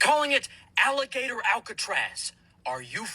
calling it Alligator Alcatraz. Are you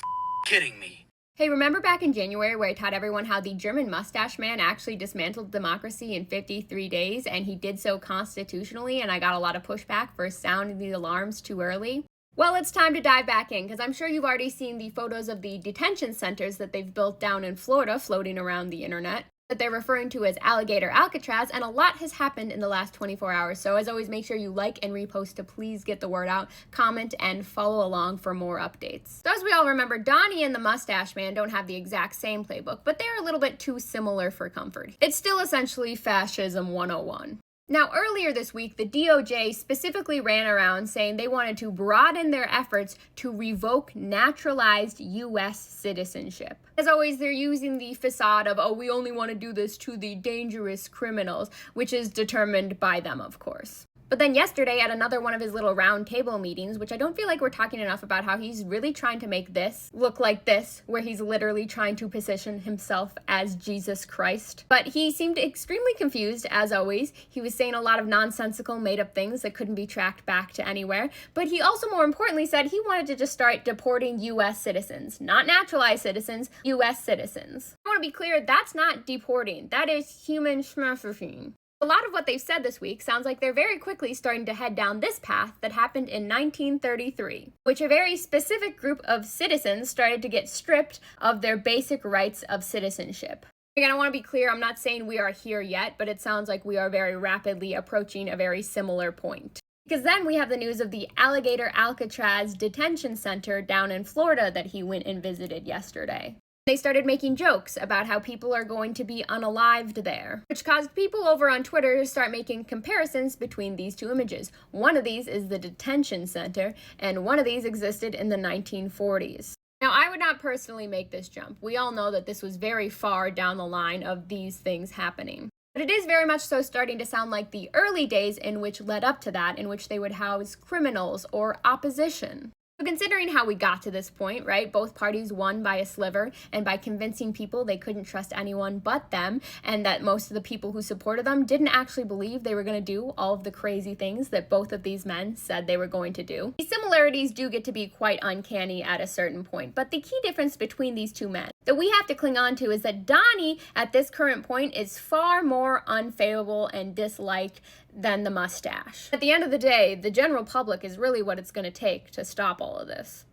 kidding me? Hey, remember back in January where I taught everyone how the German mustache man actually dismantled democracy in 53 days, and he did so constitutionally, and I got a lot of pushback for sounding the alarms too early? Well, it's time to dive back in, because I'm sure you've already seen the photos of the detention centers that they've built down in Florida floating around the internet that they're referring to as Alligator Alcatraz, and a lot has happened in the last 24 hours. So as always, make sure you like and repost to please get the word out, comment, and follow along for more updates. So as we all remember, Donnie and the Mustache Man don't have the exact same playbook, but they're a little bit too similar for comfort. It's still essentially fascism 101. Now, earlier this week, the DOJ specifically ran around saying they wanted to broaden their efforts to revoke naturalized U.S. citizenship. As always, they're using the facade of, oh, we only want to do this to the dangerous criminals, which is determined by them, of course. But then yesterday at another one of his little round table meetings, which I don't feel like we're talking enough about how he's really trying to make this look like this, where he's literally trying to position himself as Jesus Christ. But he seemed extremely confused, as always. He was saying a lot of nonsensical made-up things that couldn't be tracked back to anywhere. But he also, more importantly, said he wanted to just start deporting U.S. citizens. Not naturalized citizens, U.S. citizens. I want to be clear, that's not deporting. That is human trafficking. A lot of what they've said this week sounds like they're very quickly starting to head down this path that happened in 1933, which a very specific group of citizens started to get stripped of their basic rights of citizenship. Again, I want to be clear, I'm not saying we are here yet, but it sounds like we are very rapidly approaching a very similar point. Because then we have the news of the Alligator Alcatraz detention center down in Florida that he went and visited yesterday. They started making jokes about how people are going to be unalived there, which caused people over on Twitter to start making comparisons between these two images. One of these is the detention center, and one of these existed in the 1940s. Now, I would not personally make this jump. We all know that this was very far down the line of these things happening. But it is very much so starting to sound like the early days in which led up to that, in which they would house criminals or opposition. So considering how we got to this point, right, both parties won by a sliver, and by convincing people they couldn't trust anyone but them, and that most of the people who supported them didn't actually believe they were going to do all of the crazy things that both of these men said they were going to do. These similarities do get to be quite uncanny at a certain point, but the key difference between these two men that we have to cling on to is that Donnie, at this current point, is far more unfavorable and disliked than the mustache. At the end of the day, the general public is really what it's going to take to stop all of this.